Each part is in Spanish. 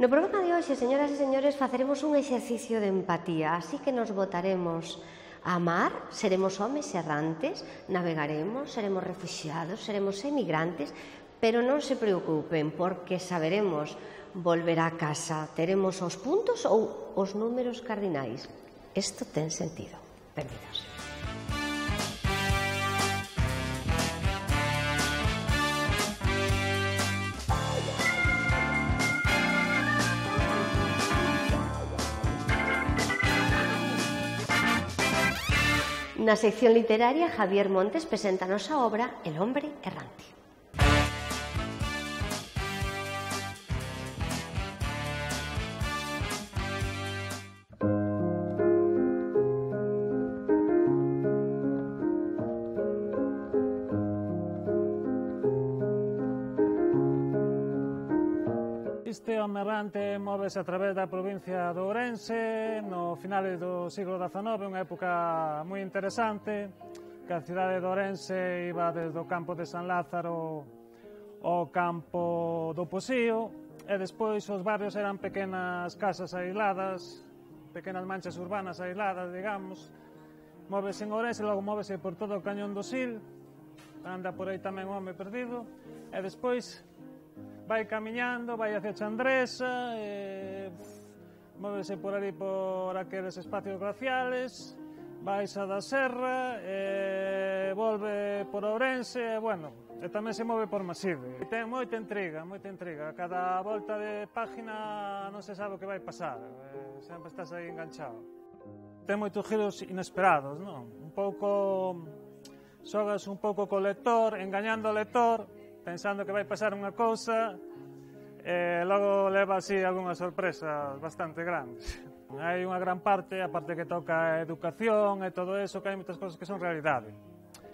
No programa de hoxe, señoras e señores, faceremos un exercicio de empatía, así que nos botaremos a mar, seremos homes errantes, navegaremos, seremos refuxiados, seremos emigrantes, pero non se preocupen, porque saberemos volver a casa. Teremos os puntos ou os números cardinais. Isto ten sentido. Perdidos. Na sección literaria, Javier Montes preséntanos a obra El hombre errante. Este home errante móvese a través da provincia de Ourense no finales do siglo XIX, unha época moi interesante, que a cidade de Ourense iba desde o campo de San Lázaro ao campo do Posío, e despois os barrios eran pequenas casas aisladas, pequenas manchas urbanas aisladas, digamos. Móvese en Ourense, logo móvese por todo o Cañón do Sil, anda por aí tamén o home perdido, e despois vai camiñando, vai hacia Chandresa, móvese por ali por aqueles espacios glaciales, vai xa da Serra, volve por Ourense, e tamén se move por Maside. Ten moita intriga, cada volta de página non se sabe o que vai pasar, sempre estás aí enganchado. Ten moitos giros inesperados, non? Un pouco, xogas un pouco co lector, engañando o lector, pensando que vai pasar unha cousa e logo leva así algunhas sorpresas bastante grandes. Hai unha gran parte, a parte que toca a educación e todo eso, que hai moitas cosas que son realidade.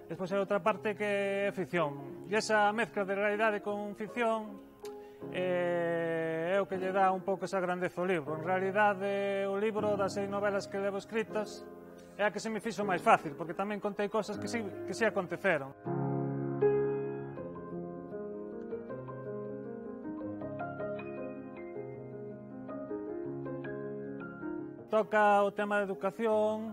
Despois hai outra parte que é ficción. E esa mezcla de realidade con ficción é o que lle dá un pouco esa grandeza ao libro. En realidade, o libro das 6 novelas que levo escritas é a que se me fixo máis fácil, porque tamén contei cosas que sí aconteceron. Toca o tema de educación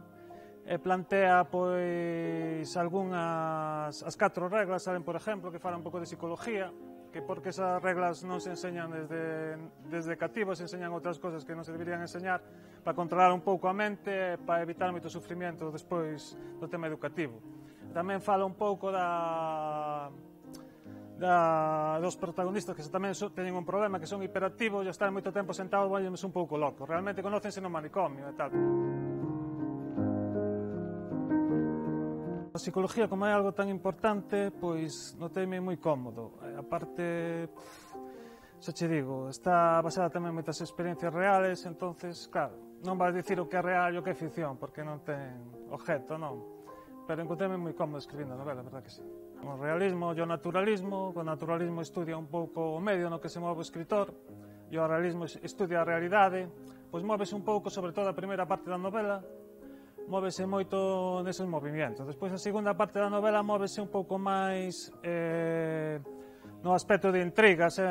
e plantea pois algunhas, as 4 reglas, saben, por exemplo, que falan un pouco de psicología, que porque esas reglas non se enseñan desde cativo, se enseñan outras cosas que non se deberían enseñar para controlar un pouco a mente, para evitar moito sufrimento despois do tema educativo. Tamén fala un pouco dos protagonistas que tamén teñen un problema, que son hiperactivos e estar moito tempo sentados vollense un pouco locos. Realmente conócense no manicomio e tal. A psicología, como é algo tan importante, pois noteime moi cómodo. A parte, xa che digo, está basada tamén en moitas experiencias reales, entonces, claro, non vas dicir o que é real e o que é ficción, porque non ten objeto, non. Pero encontrei-me moi cómodo escribindo a novela, a verdad que sí. O realismo e o naturalismo estudia un pouco o medio no que se move o escritor, e o realismo estudia a realidade, pois móvese un pouco, sobre todo a primeira parte da novela, móvese moito neses movimentos. Despois a segunda parte da novela móvese un pouco máis no aspecto de intriga, se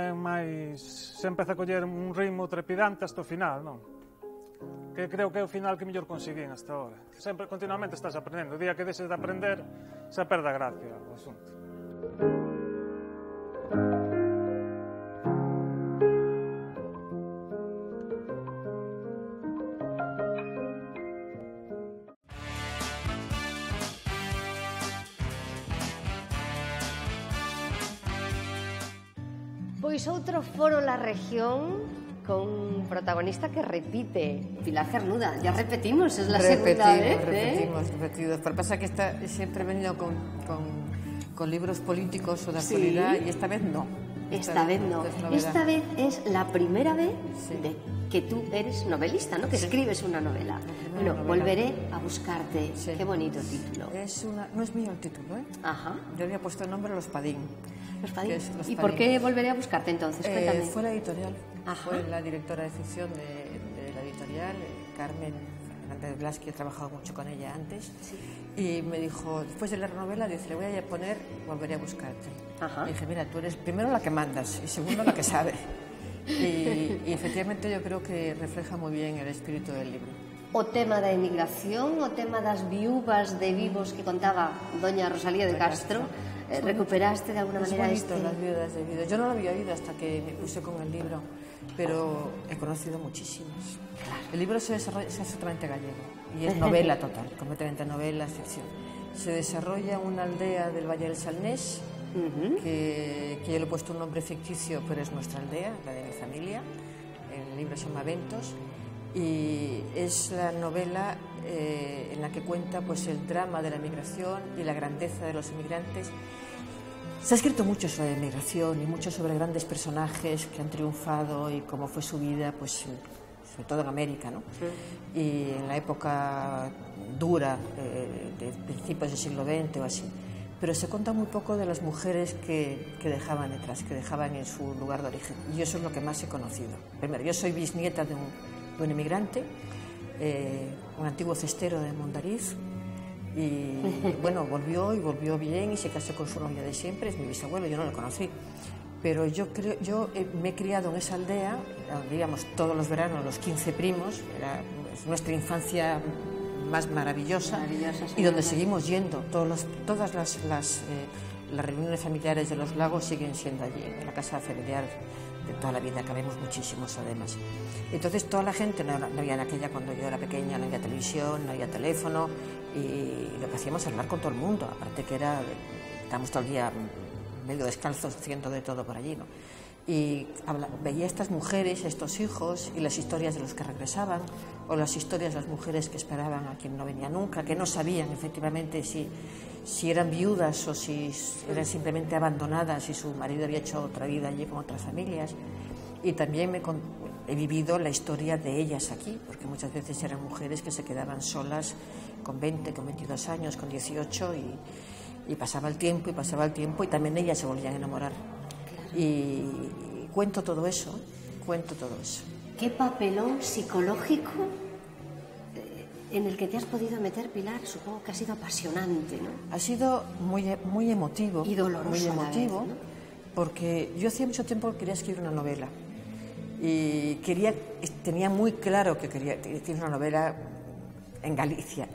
empeza a coller un ritmo trepidante hasta o final, non? Que creo que é o final que mellor conseguín hasta ahora. Sempre, continuamente estás aprendendo. O día que deixes de aprender, xa perde a gracia o asunto. Pois outro foro La Región con un protagonista que repite, Pilar Cernuda. Ya repetimos, es la segunda vez. Repetimos. Pero pasa que siempre he venido con libros políticos o de actualidad, y esta vez no. Esta vez no. Esta vez es la primera vez de que tú eres novelista, ¿no? Que escribes una novela. Bueno, volveré a buscarte. Qué bonito título. No es mío el título, ¿eh? Ajá. Yo había puesto el nombre Los Padín. ¿Y por qué volveré a buscarte entonces? Cuéntame. Fue la editorial. Ajá. Fue la directora de ficción de la editorial, Carmen Fernández Blas, que he trabajado mucho con ella antes, y me dijo, después de leer la novela, dice, le voy a poner Volveré a buscarte. Ajá. Y dije, mira, tú eres primero la que mandas y segundo la que sabe. Y efectivamente yo creo que refleja moi bien el espírito del libro. O tema da emigración, o tema das viúvas de vivos que contaba doña Rosalía de Castro, recuperaste de alguna manera bonito, las viudas de Vido. Yo no lo había oído hasta que me puse con el libro, pero he conocido muchísimas. El libro se desarrolla, es absolutamente gallego y es novela total, completamente novela, ficción. Se desarrolla en una aldea del Valle del Salnés, que yo le he puesto un nombre ficticio, pero es nuestra aldea, la de mi familia. El libro se llama Ventos y es la novela en la que cuenta pues, el drama de la migración y la grandeza de los inmigrantes. Se ha escrito mucho sobre la migración y mucho sobre grandes personajes que han triunfado y cómo fue su vida, pues, sobre todo en América, ¿no? Y en la época dura de principios del siglo XX o así. Pero se cuenta muy poco de las mujeres que dejaban detrás, que dejaban en su lugar de origen. Y eso es lo que más he conocido. Primero, yo soy bisnieta de un inmigrante, un antiguo cestero de Mondariz, y bueno, volvió bien y se casó con su novia de siempre, es mi bisabuelo, yo no lo conocí. Pero yo me he criado en esa aldea, digamos, todos los veranos, los 15 primos, es nuestra infancia más maravillosa y donde seguimos yendo. Todas las reuniones familiares de los lagos siguen siendo allí, en la casa familiar de toda la vida, que vemos muchísimos además. Entonces toda la gente, no había en aquella cuando yo era pequeña, no había televisión, no había teléfono y lo que hacíamos era hablar con todo el mundo, aparte que estábamos todo el día medio descalzos haciendo de todo por allí, ¿no? Y veía a estas mujeres, a estos hijos y las historias de los que regresaban o las historias de las mujeres que esperaban a quien no venía nunca, que no sabían efectivamente si eran viudas o si eran simplemente abandonadas y su marido había hecho otra vida allí con otras familias. Y también he vivido la historia de ellas aquí, porque muchas veces eran mujeres que se quedaban solas con 20, con 22 años, con 18 y pasaba el tiempo y también ellas se volvían a enamorar. Y cuento todo eso. ¿Qué papelón psicológico en el que te has podido meter, Pilar? Supongo que ha sido apasionante, ¿no? Ha sido muy emotivo. Y doloroso muy emotivo, a la vez, ¿no? Porque yo hacía mucho tiempo que quería escribir una novela. Y tenía muy claro que quería escribir una novela en Galicia,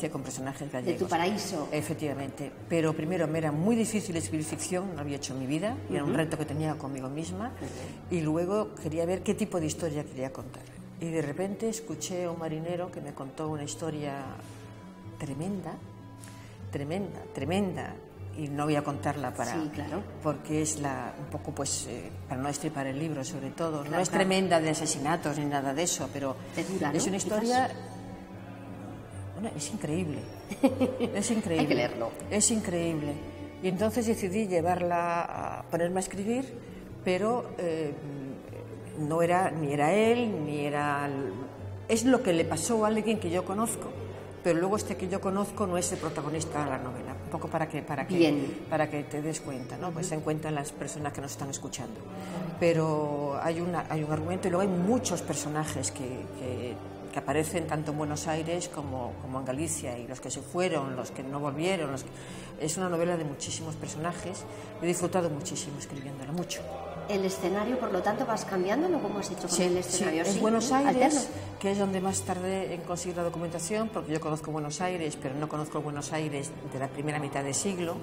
con personajes gallegos. De tu paraíso. Efectivamente. Pero primero me era muy difícil escribir ficción, no había hecho en mi vida, y era un reto que tenía conmigo misma. Y luego quería ver qué tipo de historia quería contar. Y de repente escuché a un marinero que me contó una historia tremenda, y no voy a contarla Sí, claro. porque es un poco pues para no destripar el libro sobre todo, claro, no es tremenda de asesinatos ni nada de eso, pero es una historia. Bueno, es increíble. Hay que leerlo. Es increíble. Y entonces decidí llevarla a ponerme a escribir, pero no era ni era él, ni era. Es lo que le pasó a alguien que yo conozco, pero luego que yo conozco no es el protagonista de la novela. Un poco para que te des cuenta, ¿no? Pues se en cuenta las personas que nos están escuchando. Pero hay un argumento y luego hay muchos personajes que aparecen tanto en Buenos Aires como en Galicia, y los que se fueron, los que no volvieron. Es una novela de muchísimos personajes. He disfrutado muchísimo escribiéndola, mucho. El escenario, por lo tanto, vas cambiándolo, ¿cómo has hecho con el escenario? Sí, es Buenos Aires, que es donde más tardé en conseguir la documentación, porque yo conozco Buenos Aires, pero no conozco Buenos Aires de la primera mitad de siglo.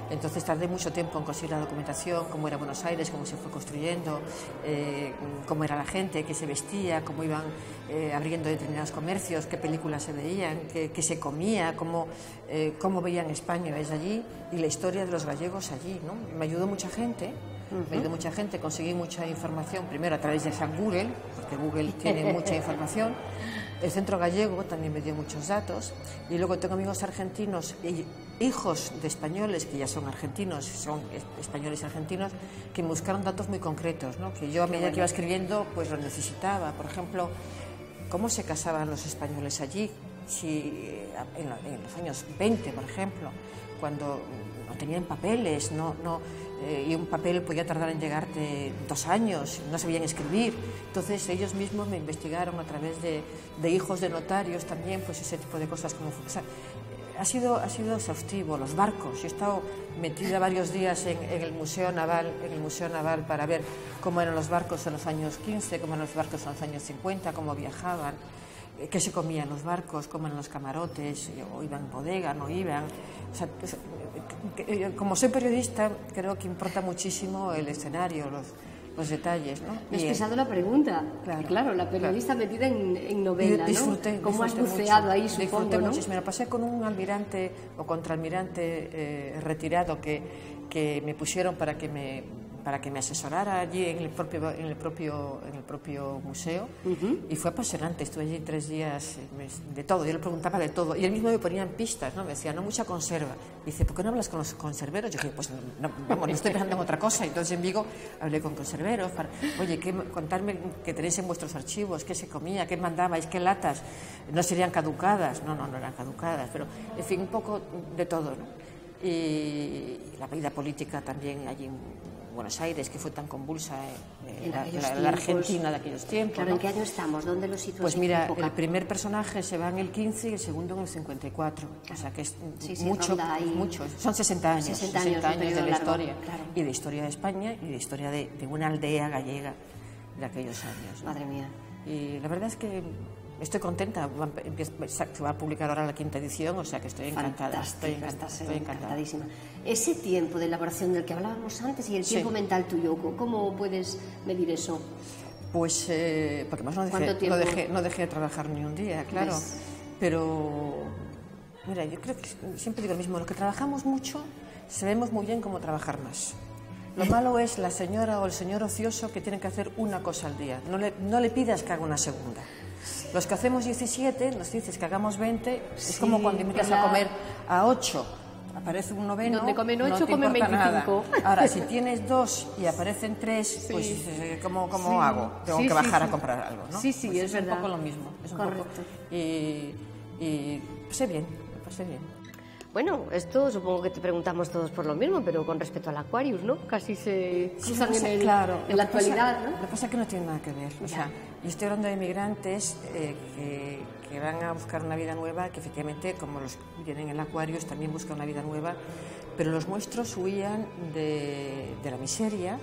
Entonces tardé mucho tiempo en conseguir la documentación, cómo era Buenos Aires, cómo se fue construyendo, cómo era la gente, qué se vestía, cómo iban abriendo determinados comercios, qué películas se veían, qué se comía, cómo veían España desde allí, y la historia de los gallegos allí, ¿no? Me ayudó mucha gente. Conseguí mucha información, primero a través de Google, porque Google tiene mucha información. El Centro Gallego también me dio muchos datos, y luego tengo amigos argentinos, hijos de españoles que ya son argentinos, son españoles argentinos, que me buscaron datos muy concretos, ¿no? Que yo a medida que iba escribiendo pues lo necesitaba. Por ejemplo, cómo se casaban los españoles allí, si en los años 20, por ejemplo, cuando no tenían papeles, y un papel podía tardar en llegarte 2 años, no sabían escribir. Entonces ellos mismos me investigaron a través de hijos de notarios también, pues ese tipo de cosas. ha sido exhaustivo. Los barcos, yo he estado metida varios días en el Museo Naval, para ver cómo eran los barcos en los años 15, cómo eran los barcos en los años 50, cómo viajaban, qué se comían los barcos, cómo eran los camarotes, o iban en bodega, no iban. O sea, como soy periodista, creo que importa muchísimo el escenario, los detalles, ¿no? Me has pesado la pregunta. Claro, la periodista metida en novela, disfruté, ¿no? ¿Cómo has mucho, buceado ahí, supongo, disfruté ¿no? muchísimo. Me pasé con un almirante o contraalmirante retirado que me pusieron para que me asesorara allí en el propio museo, y fue apasionante. Estuve allí 3 días de todo, yo le preguntaba de todo y él mismo me ponía en pistas, ¿no? Me decía, no, mucha conserva. Dice, ¿por qué no hablas con los conserveros? Yo dije, pues no estoy pensando en otra cosa. Entonces en Vigo hablé con conserveros para, oye, contarme qué tenéis en vuestros archivos, qué se comía, qué mandabais, qué latas, no serían caducadas. No eran caducadas, pero en fin, un poco de todo, ¿no? Y la vida política también allí en Buenos Aires, que fue tan convulsa, la Argentina de aquellos tiempos. Claro, ¿no? ¿En qué año estamos? ¿Dónde lo sitúas? Pues mira, el primer personaje se va en el 15 y el segundo en el 54. O sea que es mucho. Son 60 años. 60 años de la historia. Claro. Y de historia de España y de historia de una aldea gallega de aquellos años, ¿no? Madre mía. Y la verdad es que estoy contenta. Se va a publicar ahora la 5ª edición, o sea que estoy encantada. Estoy encantadísima. Ese tiempo de elaboración del que hablábamos antes y el tiempo mental tuyo, ¿cómo puedes medir eso? Pues, porque más no dejé de trabajar ni un día, claro. ¿Ves? Pero, mira, yo creo que siempre digo lo mismo, lo que trabajamos mucho, sabemos muy bien cómo trabajar más. Lo malo es la señora o el señor ocioso que tiene que hacer una cosa al día. No le pidas que haga una segunda. Los que hacemos 17, nos dices que hagamos 20, es como cuando invitas a comer a 8, aparece un noveno, donde comen 8, no te comen importa 25. Nada. Ahora, si tienes 2 y aparecen 3, pues ¿cómo hago? Tengo que bajar a comprar algo, ¿no? Sí, pues es verdad. Un poco lo mismo. Es un correcto. Poco, y pasé bien, me pasé bien. Bueno, esto supongo que te preguntamos todos por lo mismo, pero con respecto al Aquarius, ¿no? Casi se cruzan en la actualidad, ¿no? Lo que pasa es que no tiene nada que ver. O sea, yo estoy hablando de inmigrantes que van a buscar una vida nueva, que efectivamente, como los que vienen en el Aquarius, también buscan una vida nueva, pero los nuestros huían de la miseria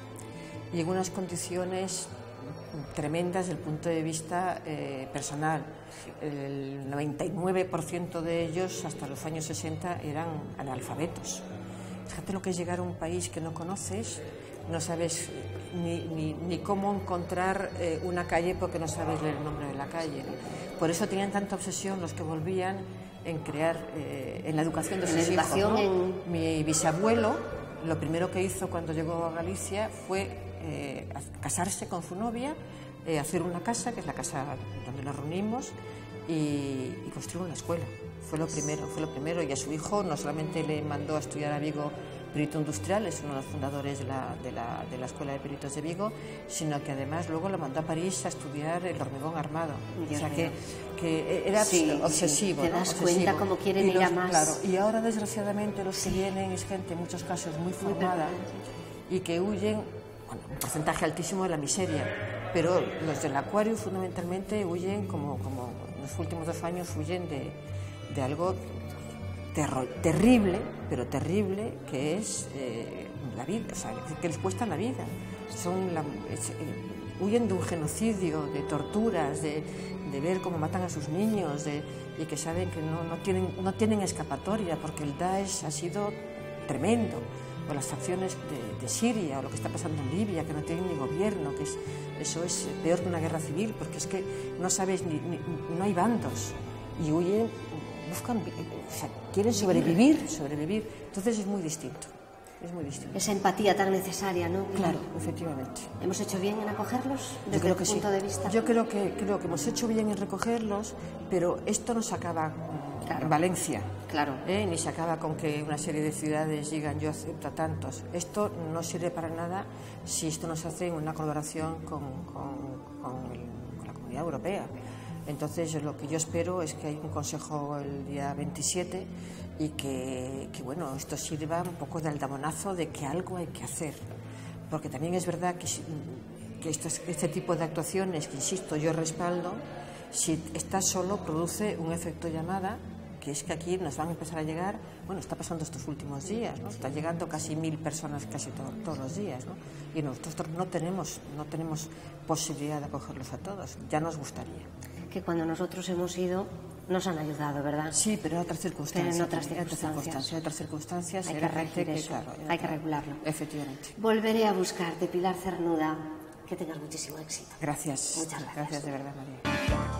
y en unas condiciones tremendas desde el punto de vista personal. El 99% de ellos, hasta los años 60, eran analfabetos. Fíjate lo que es llegar a un país que no conoces, no sabes ni cómo encontrar una calle porque no sabes leer el nombre de la calle. Por eso tenían tanta obsesión los que volvían en crear, en la educación de sus hijos, ¿no? Mi bisabuelo, lo primero que hizo cuando llegó a Galicia fue casarse con su novia, hacer una casa, que es la casa donde nos reunimos, y construir una escuela. Fue lo primero, y a su hijo no solamente le mandó a estudiar a Vigo perito industrial, es uno de los fundadores de la Escuela de Peritos de Vigo, sino que además luego lo mandó a París a estudiar el hormigón armado. O sea que era obsesivo. Te das cuenta cómo quieren ir a más. Claro, y ahora desgraciadamente los que vienen es gente en muchos casos muy formada y que huyen, un porcentaje altísimo de la miseria, pero los del Acuario fundamentalmente huyen, como en los últimos 2 años, huyen de algo terrible, pero terrible, que es la vida, o sea, que les cuesta la vida. Huyen de un genocidio, de torturas, de ver cómo matan a sus niños, y que saben que no tienen escapatoria, porque el Daesh ha sido tremendo, o las acciones de Siria, o lo que está pasando en Libia, que no tienen ni gobierno, eso es peor que una guerra civil, porque es que no sabes, no hay bandos, y huyen, buscan, o sea, quieren sobrevivir, entonces es muy distinto. Esa empatía tan necesaria, ¿no? Claro, efectivamente. ¿Hemos hecho bien en acogerlos desde el punto de vista? Yo creo que hemos hecho bien en recogerlos, pero esto no se acaba en Valencia. Claro. Ni se acaba con que una serie de ciudades digan yo acepto a tantos. Esto no sirve para nada si esto no se hace en una colaboración con la Comunidad Europea. Entonces, lo que yo espero es que haya un consejo el día 27 y que bueno, esto sirva un poco de aldabonazo de que algo hay que hacer. Porque también es verdad que este tipo de actuaciones, que insisto, yo respaldo, si está solo, produce un efecto llamada porque es que aquí nos van a empezar a llegar, bueno, está pasando estos últimos días, ¿no? Está llegando casi 1000 personas casi todos los días, ¿no? Y nosotros no tenemos posibilidad de acogerlos a todos, ya nos gustaría. Que cuando nosotros hemos ido nos han ayudado, ¿verdad? Sí, pero en otras circunstancias. Pero en otras circunstancias hay que regir eso, claro, hay que regularlo. Efectivamente. Volveré a buscarte, Pilar Cernuda. Que tengas muchísimo éxito. Gracias. Muchas gracias. Gracias de verdad, María.